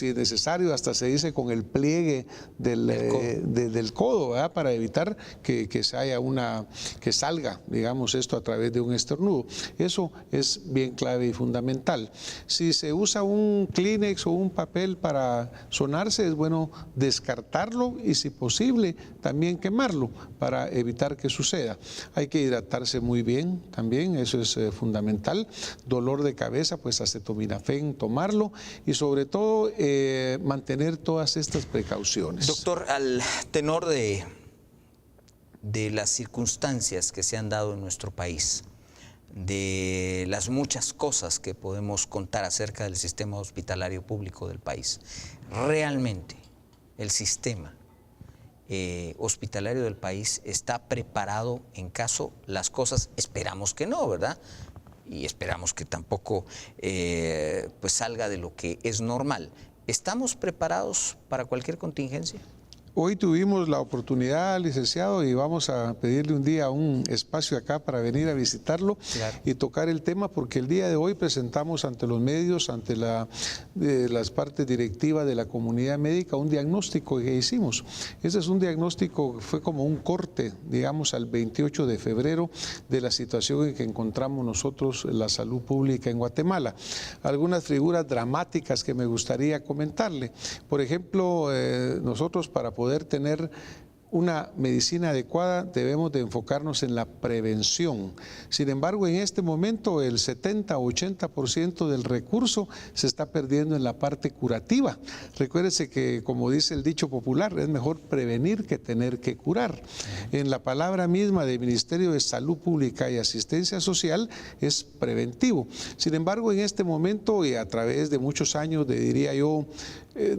si es necesario, hasta se dice con el pliegue del codo, ¿verdad? Para evitar que salga, digamos, esto a través de un estornudo. Eso es bien clave y fundamental. Si se usa un Kleenex o un papel para sonarse, es bueno descartarlo y, si posible, también quemarlo para evitar que suceda. Hay que hidratarse muy bien también, eso es fundamental. Dolor de cabeza, pues acetaminofén, tomarlo, y sobre todo mantener todas estas precauciones. Doctor, al tenor de las circunstancias que se han dado en nuestro país, de las muchas cosas que podemos contar acerca del sistema hospitalario público del país, realmente el sistema hospitalario del país está preparado en caso las cosas, esperamos que no, ¿verdad? Y esperamos que tampoco pues salga de lo que es normal. ¿Estamos preparados para cualquier contingencia? Hoy tuvimos la oportunidad, licenciado, y vamos a pedirle un día un espacio acá para venir a visitarlo, claro, y tocar el tema, porque el día de hoy presentamos ante los medios, ante las partes directivas de la comunidad médica, un diagnóstico que hicimos. Ese es un diagnóstico que fue como un corte, digamos, al 28 de febrero de la situación en que encontramos nosotros la salud pública en Guatemala. Algunas figuras dramáticas que me gustaría comentarle. Por ejemplo, nosotros para poder tener una medicina adecuada debemos de enfocarnos en la prevención. Sin embargo, en este momento el 70 o 80% del recurso se está perdiendo en la parte curativa. Recuérdese que, como dice el dicho popular, es mejor prevenir que tener que curar. En la palabra misma del Ministerio de Salud Pública y Asistencia Social es preventivo. Sin embargo, en este momento y a través de muchos años de, diría yo,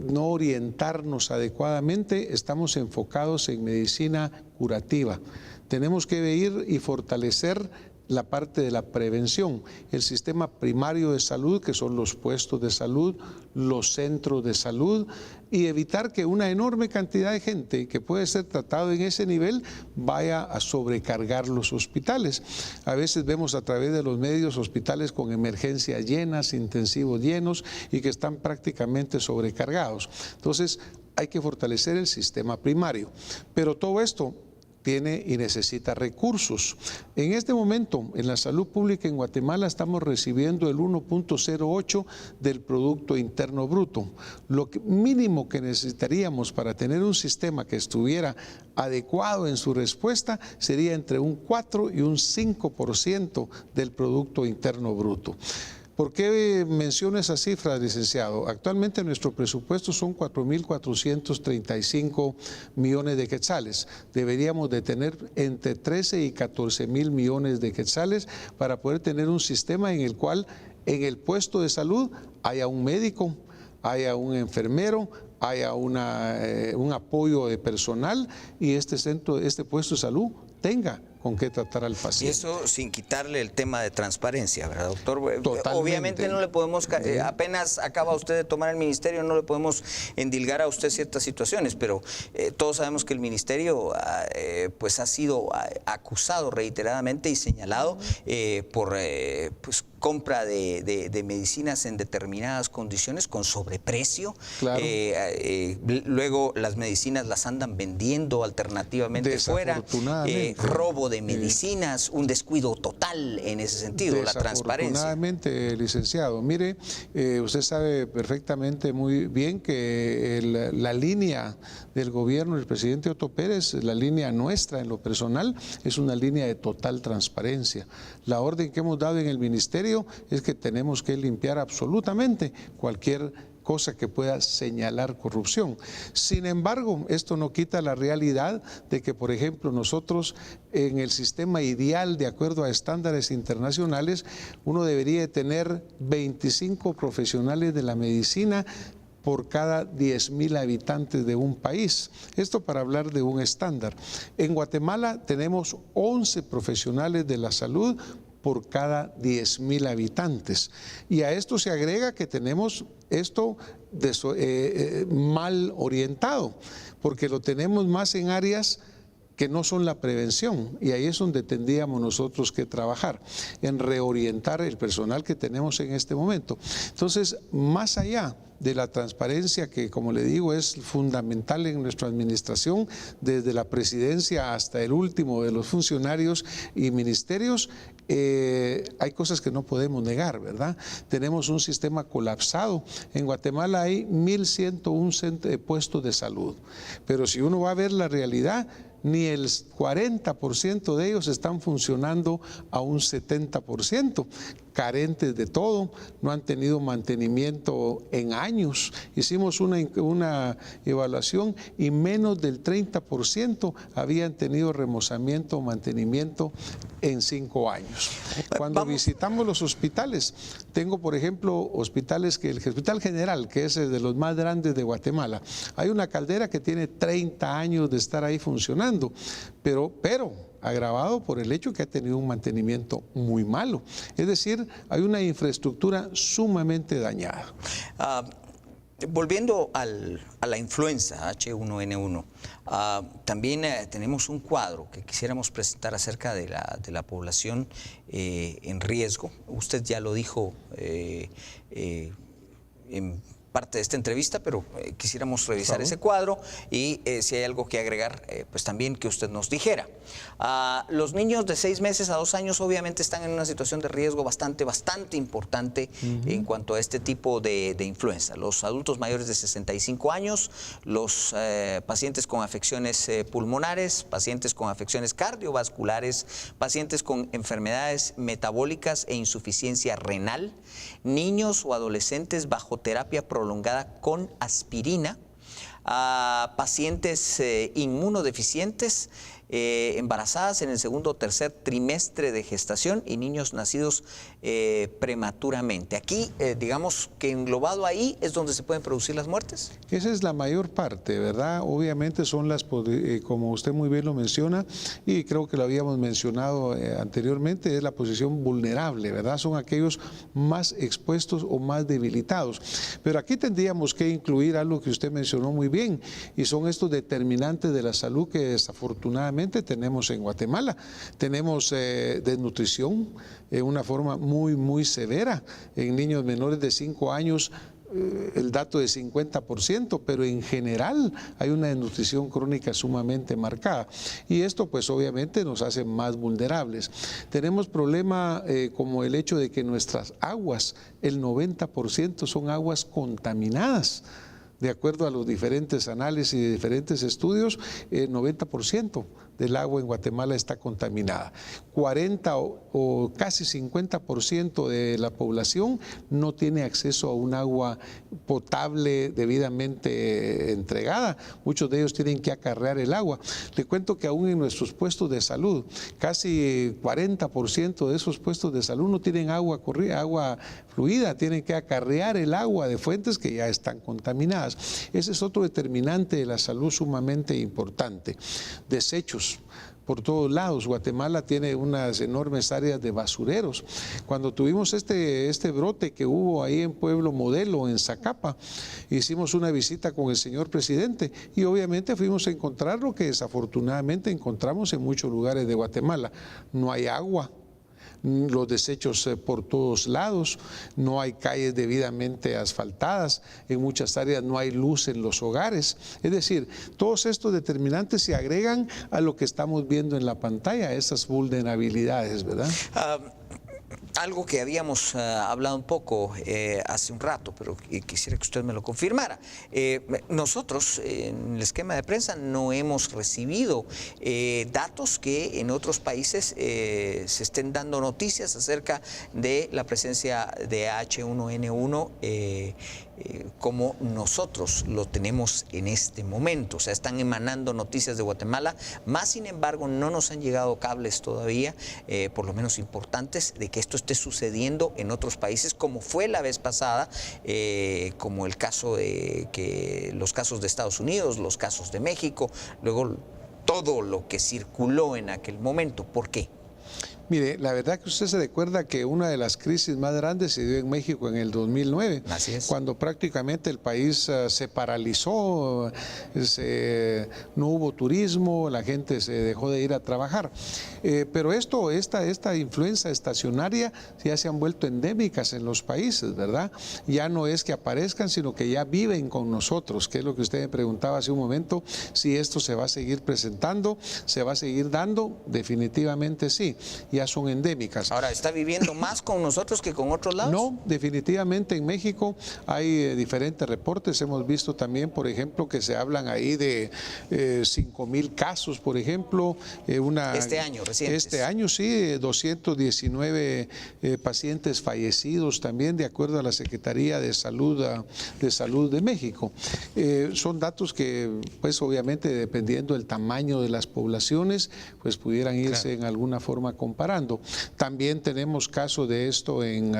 no orientarnos adecuadamente, estamos enfocados en medicina curativa. Tenemos que ir y fortalecer la parte de la prevención, el sistema primario de salud, que son los puestos de salud, los centros de salud, y evitar que una enorme cantidad de gente que puede ser tratado en ese nivel vaya a sobrecargar los hospitales. A veces vemos a través de los medios hospitales con emergencias llenas, intensivos llenos, y que están prácticamente sobrecargados. Entonces, hay que fortalecer el sistema primario. Pero todo esto tiene y necesita recursos. En este momento, en la salud pública en Guatemala estamos recibiendo el 1.08 del Producto Interno Bruto. Lo mínimo que necesitaríamos para tener un sistema que estuviera adecuado en su respuesta sería entre un 4 y un 5% del Producto Interno Bruto. ¿Por qué menciono esas cifras, licenciado? Actualmente nuestro presupuesto son 4.435 millones de quetzales. Deberíamos de tener entre 13 y 14.000 millones de quetzales para poder tener un sistema en el cual en el puesto de salud haya un médico, haya un enfermero, haya un apoyo de personal, y este puesto de salud tenga con qué tratar al paciente. Y eso sin quitarle el tema de transparencia, ¿verdad, doctor? Totalmente. Obviamente no le podemos, apenas acaba usted de tomar el ministerio, no le podemos endilgar a usted ciertas situaciones, pero todos sabemos que el ministerio pues ha sido acusado reiteradamente y señalado por pues, compra de medicinas en determinadas condiciones con sobreprecio. Claro. Luego las medicinas las andan vendiendo alternativamente fuera. Robo de medicinas, un descuido total en ese sentido, la transparencia. Desafortunadamente, licenciado, mire, usted sabe perfectamente muy bien que la línea del gobierno del presidente Otto Pérez, la línea nuestra en lo personal, es una línea de total transparencia. La orden que hemos dado en el ministerio es que tenemos que limpiar absolutamente cualquier cosa que pueda señalar corrupción. Sin embargo, esto no quita la realidad de que, por ejemplo, nosotros en el sistema ideal, de acuerdo a estándares internacionales, uno debería tener 25 profesionales de la medicina por cada 10.000 habitantes de un país. Esto para hablar de un estándar. En Guatemala tenemos 11 profesionales de la salud por cada 10.000 habitantes. Y a esto se agrega que tenemos esto mal orientado, porque lo tenemos más en áreas que no son la prevención, y ahí es donde tendríamos nosotros que trabajar, en reorientar el personal que tenemos en este momento. Entonces, más allá de la transparencia, que como le digo es fundamental en nuestra administración, desde la presidencia hasta el último de los funcionarios y ministerios, hay cosas que no podemos negar, ¿verdad? Tenemos un sistema colapsado. En Guatemala hay 1.101 puestos de salud, pero si uno va a ver la realidad, ni el 40% de ellos están funcionando a un 70%, carentes de todo, no han tenido mantenimiento en años. Hicimos una evaluación y menos del 30% habían tenido remozamiento o mantenimiento en 5 años. Cuando visitamos los hospitales, tengo por ejemplo hospitales que el Hospital General, que es de los más grandes de Guatemala, hay una caldera que tiene 30 años de estar ahí funcionando, pero agravado por el hecho que ha tenido un mantenimiento muy malo. Es decir, hay una infraestructura sumamente dañada. Volviendo a la influenza H1N1, también tenemos un cuadro que quisiéramos presentar acerca de la población en riesgo. Usted ya lo dijo en parte de esta entrevista, pero quisiéramos revisar ese cuadro y si hay algo que agregar, pues también que usted nos dijera. Los niños de 6 meses a 2 años obviamente están en una situación de riesgo bastante importante en cuanto a este tipo de influenza. Los adultos mayores de 65 años, los pacientes con afecciones pulmonares, pacientes con afecciones cardiovasculares, pacientes con enfermedades metabólicas e insuficiencia renal, niños o adolescentes bajo terapia prolongada con aspirina, pacientes inmunodeficientes, embarazadas en el segundo o tercer trimestre de gestación y niños nacidos prematuramente. Aquí, digamos que englobado ahí es donde se pueden producir las muertes. Esa es la mayor parte, ¿verdad? Obviamente son las, como usted muy bien lo menciona, y creo que lo habíamos mencionado anteriormente, es la posición vulnerable, ¿verdad? Son aquellos más expuestos o más debilitados. Pero aquí tendríamos que incluir algo que usted mencionó muy bien, y son estos determinantes de la salud que desafortunadamente tenemos en Guatemala. Tenemos desnutrición en una forma muy severa. En niños menores de 5 años el dato de 50%, pero en general hay una desnutrición crónica sumamente marcada. Y esto pues obviamente nos hace más vulnerables. Tenemos problemas como el hecho de que nuestras aguas, el 90% son aguas contaminadas. De acuerdo a los diferentes análisis y diferentes estudios, el 90% del agua en Guatemala está contaminada. 40 o casi 50% de la población no tiene acceso a un agua potable debidamente entregada. Muchos de ellos tienen que acarrear el agua. Le cuento que aún en nuestros puestos de salud, casi 40% de esos puestos de salud no tienen agua fluida, tienen que acarrear el agua de fuentes que ya están contaminadas. Ese es otro determinante de la salud sumamente importante. Desechos por todos lados. Guatemala tiene unas enormes áreas de basureros. Cuando tuvimos este brote que hubo ahí en Pueblo Modelo, en Zacapa, hicimos una visita con el señor presidente y obviamente fuimos a encontrar lo que desafortunadamente encontramos en muchos lugares de Guatemala. No hay agua, los desechos por todos lados, no hay calles debidamente asfaltadas, en muchas áreas no hay luz en los hogares. Es decir, todos estos determinantes se agregan a lo que estamos viendo en la pantalla, esas vulnerabilidades, ¿verdad? Algo que habíamos hablado un poco hace un rato, pero quisiera que usted me lo confirmara. Nosotros, en el esquema de prensa, no hemos recibido datos que en otros países se estén dando noticias acerca de la presencia de H1N1 como nosotros lo tenemos en este momento. O sea, están emanando noticias de Guatemala, más sin embargo no nos han llegado cables todavía, por lo menos importantes, de que esto esté sucediendo en otros países, como fue la vez pasada, como el caso de los casos de Estados Unidos, los casos de México, luego todo lo que circuló en aquel momento. ¿Por qué? Mire, la verdad que usted se recuerda que una de las crisis más grandes se dio en México en el 2009, Así es. cuando prácticamente el país se paralizó, no hubo turismo, la gente se dejó de ir a trabajar. Pero esta influenza estacionaria ya se han vuelto endémicas en los países, ¿verdad? Ya no es que aparezcan, sino que ya viven con nosotros, que es lo que usted me preguntaba hace un momento, si esto se va a seguir presentando, se va a seguir dando, definitivamente sí. Ya son endémicas. Ahora, ¿está viviendo más con nosotros que con otros lados? No, definitivamente en México hay diferentes reportes. Hemos visto también, por ejemplo, que se hablan ahí de 5,000 casos, por ejemplo. Este año, recientes. Este año sí, 219 pacientes fallecidos también, de acuerdo a la Secretaría de Salud de México. Son datos que, pues obviamente, dependiendo del tamaño de las poblaciones, pues pudieran irse en alguna forma comparando. También tenemos casos de esto en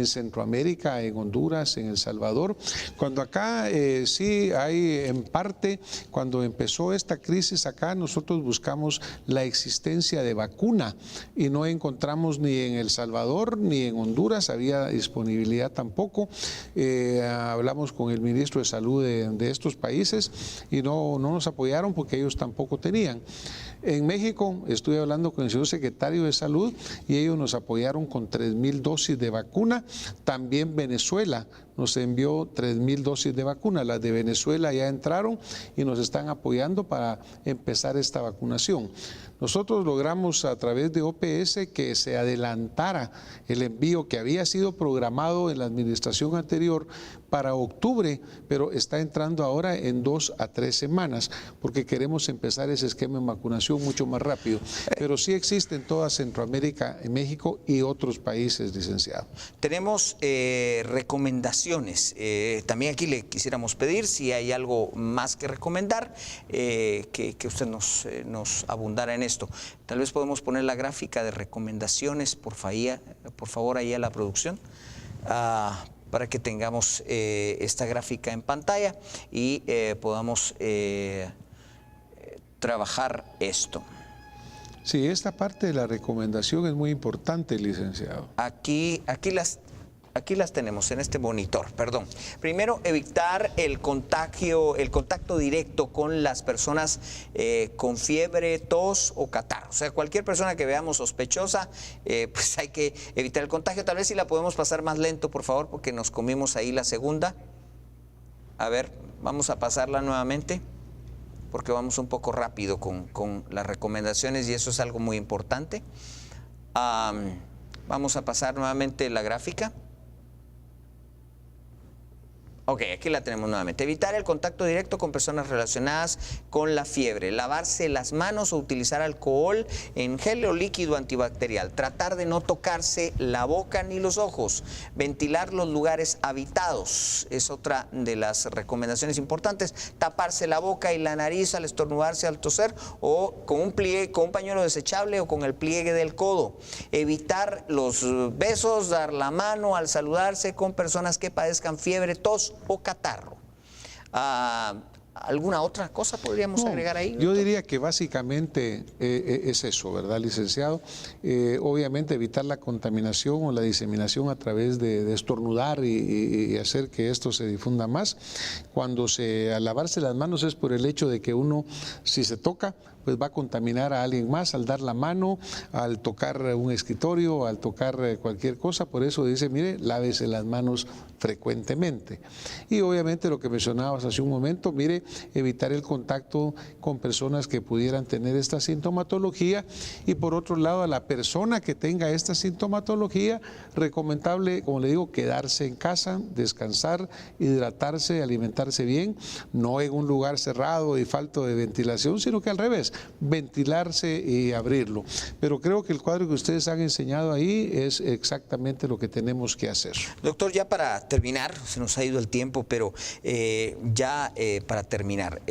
Centroamérica, en Honduras, en El Salvador. Cuando acá sí hay en parte, cuando empezó esta crisis acá, nosotros buscamos la existencia de vacuna y no encontramos ni en El Salvador ni en Honduras, había disponibilidad tampoco. Hablamos con el ministro de Salud de estos países y no nos apoyaron porque ellos tampoco tenían. En México estuve hablando con el señor secretario de Salud y ellos nos apoyaron con 3,000 dosis de vacuna. También Venezuela nos envió 3,000 dosis de vacuna. Las de Venezuela ya entraron y nos están apoyando para empezar esta vacunación. Nosotros logramos a través de OPS que se adelantara el envío que había sido programado en la administración anterior para octubre, pero está entrando ahora en 2 a 3 semanas, porque queremos empezar ese esquema de vacunación mucho más rápido. Pero sí existe en toda Centroamérica, en México y otros países, licenciado. Tenemos recomendaciones. También aquí le quisiéramos pedir si hay algo más que recomendar, que usted nos abundara en esto. Tal vez podemos poner la gráfica de recomendaciones, por favor, ahí a la producción, para que tengamos esta gráfica en pantalla y podamos trabajar esto. Sí, esta parte de la recomendación es muy importante, licenciado. Aquí las tenemos en este monitor, perdón. Primero, evitar el contacto directo con las personas con fiebre, tos o catarro. O sea, cualquier persona que veamos sospechosa, pues hay que evitar el contagio. Tal vez si la podemos pasar más lento, por favor, porque nos comimos ahí la segunda. A ver, vamos a pasarla nuevamente, porque vamos un poco rápido con las recomendaciones y eso es algo muy importante. Vamos a pasar nuevamente la gráfica. Ok, aquí la tenemos nuevamente. Evitar el contacto directo con personas relacionadas con la fiebre. Lavarse las manos o utilizar alcohol en gel o líquido antibacterial. Tratar de no tocarse la boca ni los ojos. Ventilar los lugares habitados. Es otra de las recomendaciones importantes. Taparse la boca y la nariz al estornudarse, al toser o con un pañuelo desechable o con el pliegue del codo. Evitar los besos, dar la mano al saludarse con personas que padezcan fiebre, tos o catarro. ¿Alguna otra cosa podríamos agregar ahí, doctor? Yo diría que básicamente es eso, ¿verdad, licenciado? Obviamente evitar la contaminación o la diseminación a través de estornudar y hacer que esto se difunda más. Al lavarse las manos es por el hecho de que uno, si se toca, pues va a contaminar a alguien más al dar la mano, al tocar un escritorio, al tocar cualquier cosa. Por eso dice, mire, lávese las manos frecuentemente. Y obviamente lo que mencionabas hace un momento, mire, evitar el contacto con personas que pudieran tener esta sintomatología. Y por otro lado, a la persona que tenga esta sintomatología, recomendable, como le digo, quedarse en casa, descansar, hidratarse, alimentarse bien, no en un lugar cerrado y falto de ventilación, sino que al revés, ventilarse y abrirlo. Pero creo que el cuadro que ustedes han enseñado ahí es exactamente lo que tenemos que hacer. Doctor, ya para terminar, se nos ha ido el tiempo, pero para terminar,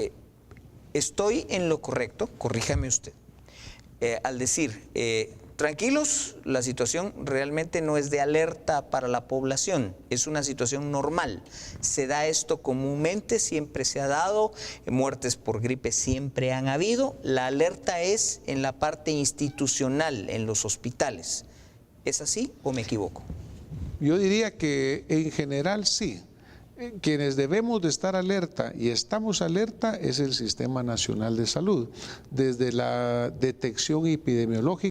¿estoy en lo correcto? Corríjame usted. Al decir, tranquilos, la situación realmente no es de alerta para la población, es una situación normal. Se da esto comúnmente, siempre se ha dado, muertes por gripe siempre han habido. La alerta es en la parte institucional, en los hospitales. ¿Es así o me equivoco? Yo diría que en general sí. Quienes debemos de estar alerta y estamos alerta es el Sistema Nacional de Salud, desde la detección epidemiológica.